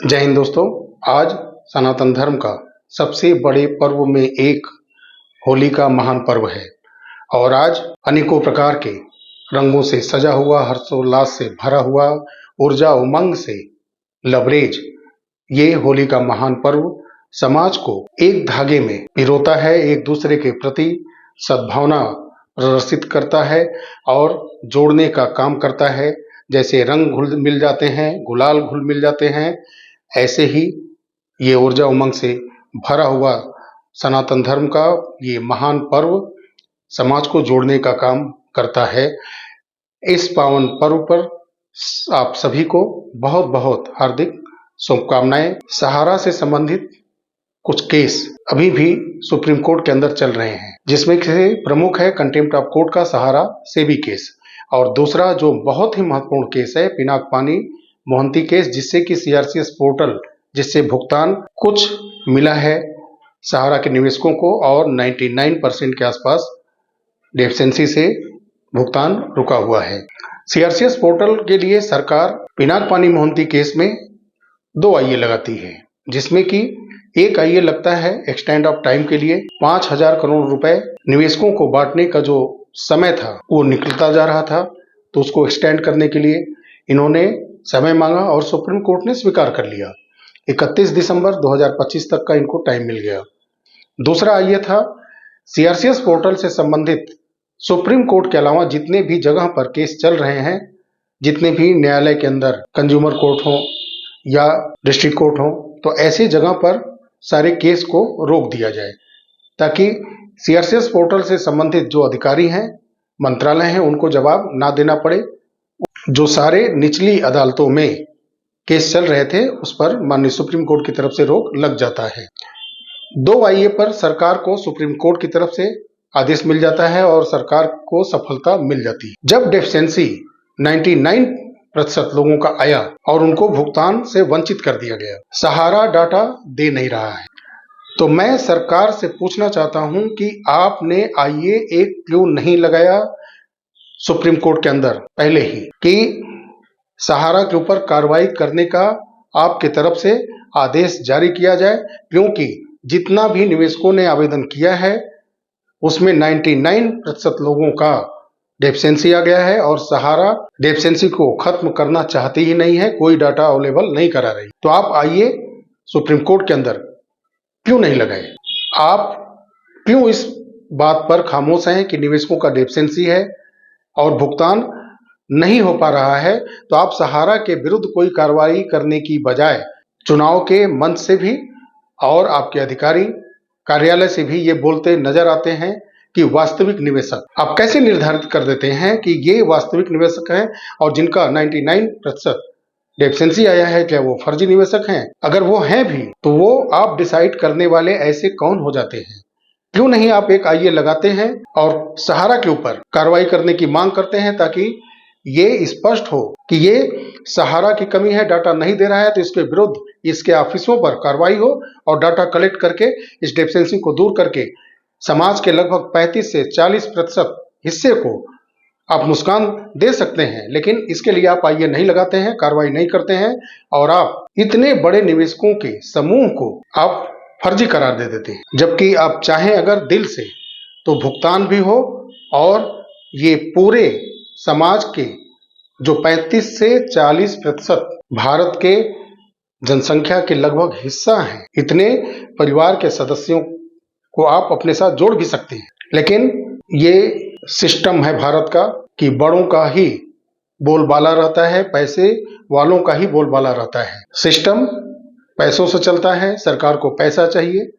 जय हिंद दोस्तों। आज सनातन धर्म का सबसे बड़े पर्व में एक होली का महान पर्व है और आज अनेकों प्रकार के रंगों से सजा हुआ, हर्षोल्लास से भरा हुआ, ऊर्जा उमंग से लबरेज ये होली का महान पर्व समाज को एक धागे में पिरोता है, एक दूसरे के प्रति सद्भावना प्रदर्शित करता है और जोड़ने का काम करता है। जैसे रंग घुल मिल जाते हैं, गुलाल घुल मिल जाते हैं, ऐसे ही ये ऊर्जा उमंग से भरा हुआ सनातन धर्म का ये महान पर्व समाज को जोड़ने का काम करता है। इस पावन पर्व पर आप सभी को बहुत बहुत हार्दिक शुभकामनाएं। सहारा से संबंधित कुछ केस अभी भी सुप्रीम कोर्ट के अंदर चल रहे हैं, जिसमें से प्रमुख है कंटेम्प्ट ऑफ कोर्ट का सहारा सेबी केस, और दूसरा जो बहुत ही महत्वपूर्ण केस है पिनाक पानी मोहंती केस, जिससे कि सीआरसीएस पोर्टल जिससे भुगतान कुछ मिला है सहारा के निवेशकों को और 99% के आसपास डेफिशिएंसी से भुगतान रुका हुआ है। सीआरसीएस पोर्टल के लिए सरकार पिनाक पानी मोहंती केस में 2 आईए लगाती है, जिसमें कि एक आईए लगता है एक्सटेंड ऑफ टाइम के लिए। 5,000 करोड़ रुपए निवेशकों को बांटने का जो समय था वो निकलता जा रहा था, तो उसको एक्सटेंड करने के लिए इन्होंने समय मांगा और सुप्रीम कोर्ट ने स्वीकार कर लिया। 31 दिसंबर 2025 तक का इनको टाइम मिल गया। दूसरा आईए था सीआरसीएस पोर्टल से संबंधित सुप्रीम कोर्ट के अलावा जितने भी जगह पर केस चल रहे हैं, जितने भी न्यायालय के अंदर कंज्यूमर कोर्ट हो या डिस्ट्रिक्ट कोर्ट हो, तो ऐसी जगह पर सारे केस को रोक दिया जाए ताकि सीआरसीएस पोर्टल से संबंधित जो अधिकारी हैं, मंत्रालय हैं, उनको जवाब ना देना पड़े। जो सारे निचली अदालतों में केस चल रहे थे उस पर माननीय सुप्रीम कोर्ट की तरफ से रोक लग जाता है। 2 आईए पर सरकार को सुप्रीम कोर्ट की तरफ से आदेश मिल जाता है और सरकार को सफलता मिल जाती है। जब डेफिशिएंसी 99% लोगों का आया और उनको भुगतान से वंचित कर दिया गया, सहारा डाटा दे नहीं रहा है, तो मैं सरकार से पूछना चाहता हूं कि आपने आईए एक क्यों नहीं लगाया सुप्रीम कोर्ट के अंदर पहले ही कि सहारा के ऊपर कार्रवाई करने का आपके तरफ से आदेश जारी किया जाए, क्योंकि जितना भी निवेशकों ने आवेदन किया है उसमें 99% लोगों का डेफिशिएंसी आ गया है और सहारा डेफिशिएंसी को खत्म करना चाहती ही नहीं है, कोई डाटा अवेलेबल नहीं करा रही। तो आप आइए सुप्रीम कोर्ट के अंदर क्यों नहीं लगाए? आप क्यों इस बात पर खामोश हैं कि निवेशकों का डेफिशिएंसी है और भुगतान नहीं हो पा रहा है? तो आप सहारा के विरुद्ध कोई कार्रवाई करने की बजाय चुनाव के मंच से भी और आपके अधिकारी कार्यालय से भी ये बोलते नजर आते हैं कि वास्तविक निवेशक आप कैसे निर्धारित कर देते हैं कि ये वास्तविक निवेशक हैं और जिनका 99% डेफिशिएंसी आया है, क्या वो फर्जी निवेशक हैं? अगर वो हैं भी तो वो आप डिसाइड करने वाले ऐसे कौन हो जाते हैं? क्यों नहीं आप एक आईए लगाते हैं और सहारा के ऊपर कार्रवाई करने की मांग करते हैं ताकि ये स्पष्ट हो कि ये सहारा की कमी है, डाटा नहीं दे रहा है, तो इसके विरुद्ध इसके ऑफिसों पर कार्रवाई हो और डाटा कलेक्ट करके इस डेफिशिएंसी को दूर करके समाज के लगभग 35 से 40% हिस्से को आप नुकसान दे सकते हैं। लेकिन इसके लिए आप आईए नहीं लगाते हैं, कार्रवाई नहीं करते हैं और आप इतने बड़े निवेशकों के समूह को आप फर्जी करार दे देते हैं, जबकि आप चाहें अगर दिल से तो भुगतान भी हो और ये पूरे समाज के जो 35 से 40% भारत के जनसंख्या के लगभग हिस्सा हैं, इतने परिवार के सदस्यों को आप अपने साथ जोड़ भी सकते हैं। लेकिन ये सिस्टम है भारत का कि बड़ों का ही बोलबाला रहता है, पैसे वालों का ही बोलबाला रहता है। सिस्टम पैसों से चलता है, सरकार को पैसा चाहिए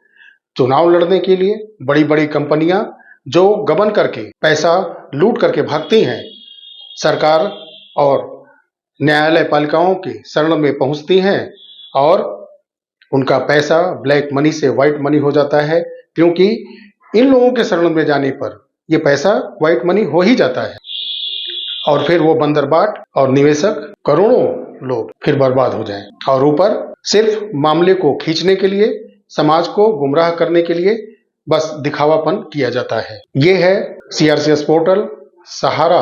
चुनाव लड़ने के लिए। बड़ी बड़ी कंपनियां जो गबन करके पैसा लूट करके भागती हैं, सरकार और न्यायालय पालिकाओं के शरण में पहुंचती हैं और उनका पैसा ब्लैक मनी से व्हाइट मनी हो जाता है, क्योंकि इन लोगों के शरण में जाने पर ये पैसा व्हाइट मनी हो ही जाता है और फिर वो बंदरबाट और निवेशक करोड़ों लोग फिर बर्बाद हो जाएं। और ऊपर सिर्फ मामले को खींचने के लिए, समाज को गुमराह करने के लिए बस दिखावापन किया जाता है। ये है सीआरसीएस पोर्टल, सहारा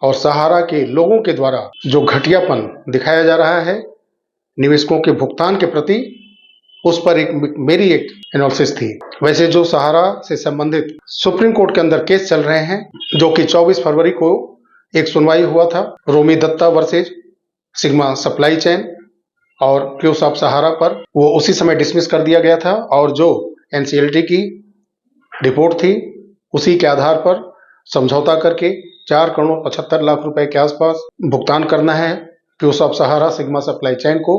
और सहारा के लोगों के द्वारा जो घटियापन दिखाया जा रहा है, निवेशकों के भुगतान के प्रति उस पर मेरी एक एनालिसिस थी। वैसे जो सहारा से संबंधित सुप्रीम कोर्ट के अंदर केस चल रहे हैं, जो कि 24 फरवरी को एक सुनवाई हुआ था, Romi Datta versus Sigma supply chain और क्यूस ऑफ सहारा पर, वो उसी समय डिसमिस कर दिया गया था और जो एनसीएलटी की रिपोर्ट थी उसी के आधार पर समझौता करके 4 करोड़ 75 लाख रुपए के आसपास भुगतान करना है क्यूस of Sahara Sigma supply chain को।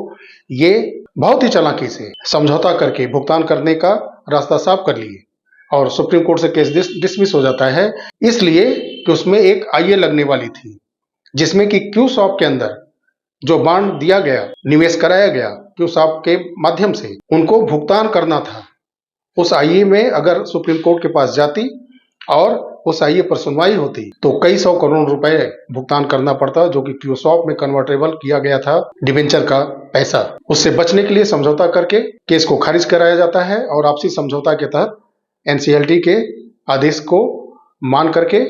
ये बहुत ही चालाकी से समझौता करके भुगतान करने का रास्ता साफ कर लिए और सुप्रीम कोर्ट से केस डिसमिस हो जाता है, इसलिए कि उसमें एक आईए लगने वाली थी, जिसमें कि क्यूस ऑफ के अंदर जो बॉन्ड दिया गया, निवेश कराया गया क्यूस ऑफ के माध्यम से, उनको भुगतान करना था। उस आईए में अगर सुप्रीम कोर्ट के पास जाती और उस आईए पर सुनवाई होती तो कई 100 करोड़ रुपए भुगतान करना पड़ता, जो कि क्यूसॉप में कन्वर्टेबल किया गया था डिबेंचर का पैसा। उससे बचने के लिए समझौता करके केस को खारिज कराया जाता है और आपसी समझौता के तहत एनसीएलटी के आदेश को मान करके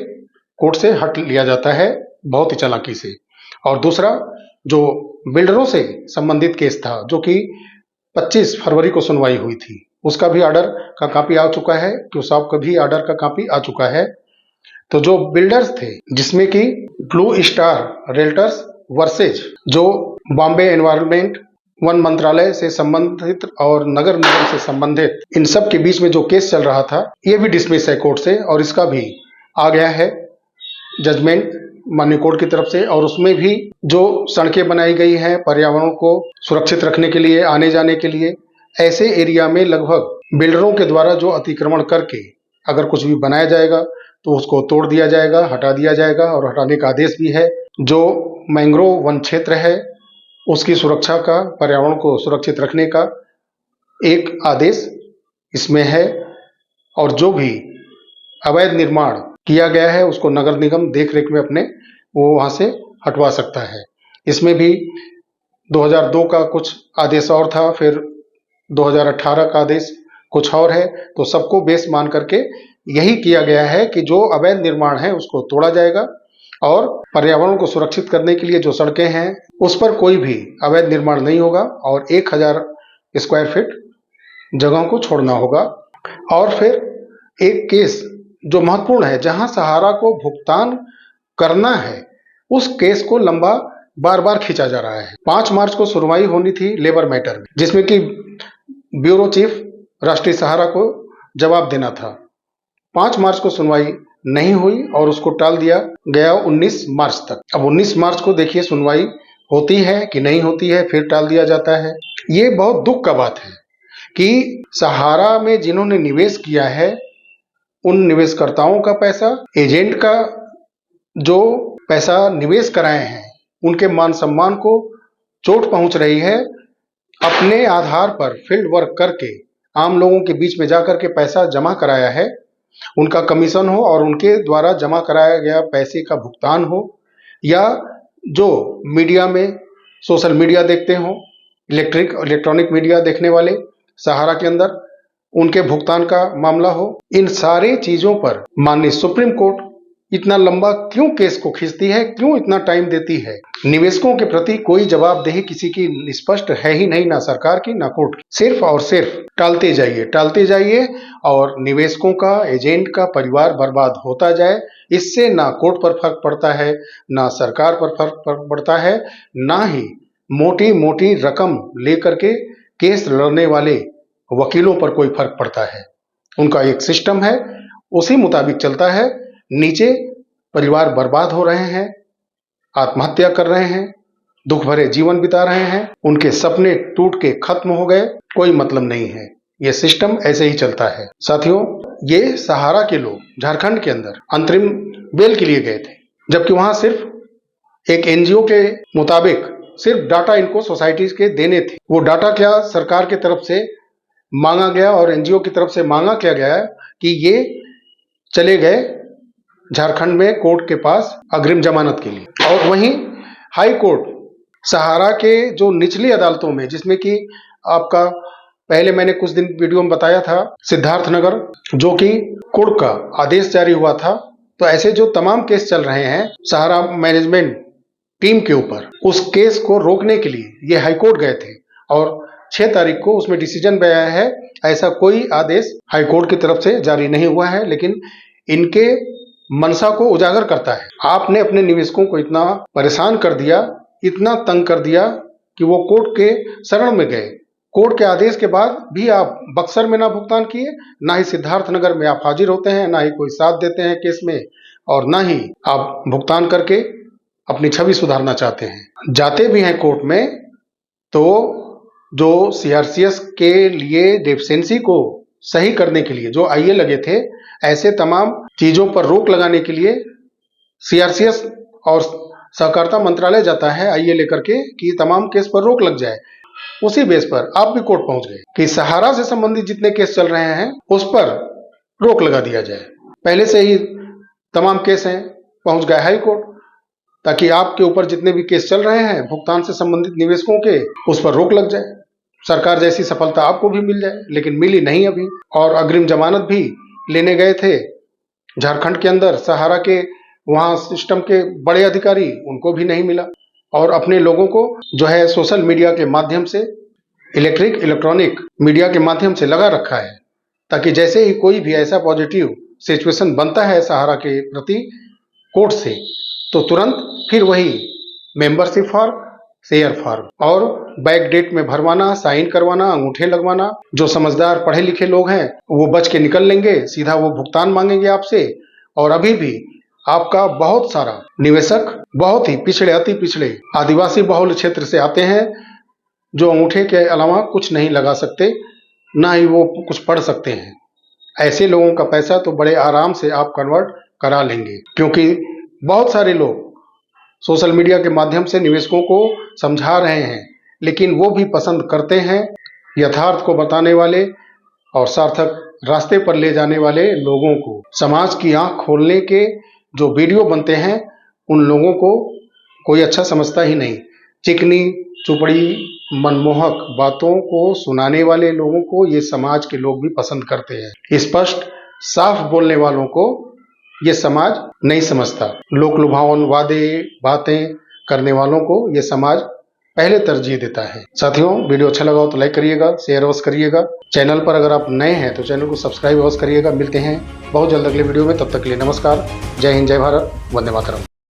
कोर्ट से हट लिया जाता है, बहुत ही चालाकी से। और दूसरा जो बिल्डरों से संबंधित केस था, जो कि 25 फरवरी को सुनवाई हुई थी, उसका भी ऑर्डर का कॉपी आ चुका है, क्यूसॉप का भी ऑर्डर का कॉपी आ चुका है। तो जो बिल्डर्स थे, जिसमें कि ब्लू स्टार रियल्टर्स वर्सेज जो बॉम्बे एनवायरनमेंट वन मंत्रालय से संबंधित और नगर निगम से संबंधित, इन सब के बीच में जो केस चल रहा था, ये भी डिसमिस है कोर्ट से और इसका भी आ गया है जजमेंट माननीय कोर्ट की तरफ से। और उसमें भी जो सड़कें बनाई गई हैं पर्यावरण को सुरक्षित रखने के लिए, आने जाने के लिए, ऐसे एरिया में लगभग बिल्डरों के द्वारा जो अतिक्रमण करके अगर कुछ भी बनाया जाएगा तो उसको तोड़ दिया जाएगा, हटा दिया जाएगा और हटाने का आदेश भी है। जो मैंग्रोव वन क्षेत्र है उसकी सुरक्षा का, पर्यावरण को सुरक्षित रखने का एक आदेश इसमें है। और जो भी अवैध निर्माण किया गया है उसको नगर निगम देख रेख में अपने वो वहां से हटवा सकता है। इसमें भी 2002 का कुछ आदेश और था, फिर 2018 का आदेश कुछ और है। तो सबको बेस मान करके यही किया गया है कि जो अवैध निर्माण है उसको तोड़ा जाएगा और पर्यावरण को सुरक्षित करने के लिए जो सड़कें हैं उस पर कोई भी अवैध निर्माण नहीं होगा और 1000 स्क्वायर फीट जगहों को छोड़ना होगा। और फिर एक केस जो महत्वपूर्ण है, जहां सहारा को भुगतान करना है, उस केस को लंबा बार बार खींचा जा रहा है। 5 मार्च को सुनवाई होनी थी लेबर मैटर में, जिसमें कि ब्यूरो चीफ राष्ट्रीय सहारा को जवाब देना था। 5 मार्च को सुनवाई नहीं हुई और उसको टाल दिया गया 19 मार्च तक। अब 19 मार्च को देखिए सुनवाई होती है कि नहीं होती है, फिर टाल दिया जाता है। ये बहुत दुख का बात है कि सहारा में जिन्होंने निवेश किया है उन निवेशकर्ताओं का पैसा, एजेंट का जो पैसा निवेश कराए हैं, उनके मान सम्मान को चोट पहुंच रही है। अपने आधार पर फील्ड वर्क करके आम लोगों के बीच में जाकर के पैसा जमा कराया है, उनका कमीशन हो और उनके द्वारा जमा कराया गया पैसे का भुगतान हो, या जो मीडिया में सोशल मीडिया देखते हो, इलेक्ट्रॉनिक मीडिया देखने वाले सहारा के अंदर उनके भुगतान का मामला हो, इन सारे चीजों पर माननीय सुप्रीम कोर्ट इतना लंबा क्यों केस को खींचती है, क्यों इतना टाइम देती है? निवेशकों के प्रति कोई जवाबदेही किसी की स्पष्ट है ही नहीं, ना सरकार की ना कोर्ट की। सिर्फ और सिर्फ टालते जाइए और निवेशकों का, एजेंट का परिवार बर्बाद होता जाए। इससे ना कोर्ट पर फर्क पड़ता है, ना सरकार पर फर्क पड़ता है, ना ही मोटी मोटी रकम लेकर के केस लड़ने वाले वकीलों पर कोई फर्क पड़ता है। उनका एक सिस्टम है, उसी मुताबिक चलता है। नीचे परिवार बर्बाद हो रहे हैं, आत्महत्या कर रहे हैं, दुख भरे जीवन बिता रहे हैं, उनके सपने टूट के खत्म हो गए, कोई मतलब नहीं है। ये सिस्टम ऐसे ही चलता है। साथियों, ये सहारा के लोग झारखंड के अंदर अंतरिम बेल के लिए गए थे, जबकि वहां सिर्फ एक एनजीओ के मुताबिक सिर्फ डाटा इनको सोसाइटीज के देने थे। वो डाटा क्या सरकार की तरफ से मांगा गया और एनजीओ की तरफ से मांगा क्या गया कि ये चले गए झारखंड में कोर्ट के पास अग्रिम जमानत के लिए। और वहीं हाई कोर्ट सहारा के जो निचली अदालतों में, जिसमें कि आपका पहले मैंने कुछ दिन वीडियो में बताया था सिद्धार्थनगर, जो कि कोर्ट का आदेश जारी हुआ था। तो ऐसे जो तमाम केस चल रहे हैं, सहारा मैनेजमेंट टीम के ऊपर। उस केस को रोकने के लिए ये हाईकोर्ट गए थे और 6 तारीख को उसमें डिसीजन भी आया है। ऐसा कोई आदेश हाईकोर्ट की तरफ से जारी नहीं हुआ है, लेकिन इनके मंशा को उजागर करता है। आपने अपने निवेशकों को इतना परेशान कर दिया, इतना तंग कर दिया कि वो कोर्ट के शरण में गए। कोर्ट के आदेश के बाद भी आप बक्सर में ना भुगतान किए, ना ही सिद्धार्थनगर में आप हाजिर होते हैं, ना ही कोई साथ देते हैं केस में, और ना ही आप भुगतान करके अपनी छवि सुधारना चाहते हैं। जाते भी हैं कोर्ट में तो जो सीआरसीएस के लिए डेफिशिएंसी को सही करने के लिए जो आईए लगे थे, ऐसे तमाम चीजों पर रोक लगाने के लिए सीआरसीएस और सहकारिता मंत्रालय जाता है आईए लेकर के कि तमाम केस पर रोक लग जाए। उसी बेस पर आप भी कोर्ट पहुंच गए कि सहारा से संबंधित जितने केस चल रहे हैं उस पर रोक लगा दिया जाए। पहले से ही तमाम केस हैं, पहुंच गए हाई कोर्ट, ताकि आपके ऊपर जितने भी केस चल रहे हैं भुगतान से संबंधित निवेशकों के, उस पर रोक लग जाए। सरकार जैसी सफलता आपको भी मिल जाए, लेकिन मिली नहीं अभी। और अग्रिम जमानत भी लेने गए थे झारखंड के अंदर सहारा के वहां सिस्टम के बड़े अधिकारी, उनको भी नहीं मिला। और अपने लोगों को जो है सोशल मीडिया के माध्यम से, इलेक्ट्रॉनिक मीडिया के माध्यम से लगा रखा है, ताकि जैसे ही कोई भी ऐसा पॉजिटिव सिचुएशन बनता है सहारा के प्रति कोर्ट से, तो तुरंत फिर वही मेंबरशिप फॉर्म, शेयर फॉर्म और बैक डेट में भरवाना, साइन करवाना, अंगूठे लगवाना। जो समझदार पढ़े लिखे लोग हैं वो बच के निकल लेंगे, सीधा वो भुगतान मांगेंगे आपसे। और अभी भी आपका बहुत सारा निवेशक बहुत ही पिछड़े, अति पिछड़े आदिवासी बहुल क्षेत्र से आते हैं, जो अंगूठे के अलावा कुछ नहीं लगा सकते, ना ही वो कुछ पढ़ सकते हैं। ऐसे लोगों का पैसा तो बड़े आराम से आप कन्वर्ट करा लेंगे, क्योंकि बहुत सारे लोग सोशल मीडिया के माध्यम से निवेशकों को समझा रहे हैं, लेकिन वो भी पसंद करते हैं यथार्थ को बताने वाले और सार्थक रास्ते पर ले जाने वाले लोगों को। समाज की आंख खोलने के जो वीडियो बनते हैं, उन लोगों को कोई अच्छा समझता ही नहीं। चिकनी चुपड़ी मनमोहक बातों को सुनाने वाले लोगों को ये समाज के लोग भी पसंद करते हैं। स्पष्ट साफ बोलने वालों को ये समाज नहीं समझता। लोक लुभावन वादे बातें करने वालों को ये समाज पहले तरजीह देता है। साथियों, वीडियो अच्छा लगा हो तो लाइक करिएगा, शेयर अवश्य करिएगा। चैनल पर अगर आप नए हैं तो चैनल को सब्सक्राइब अवश्य करिएगा। मिलते हैं बहुत जल्द अगले वीडियो में, तब तक के लिए नमस्कार। जय हिंद, जय भारत, वंदे मातरम।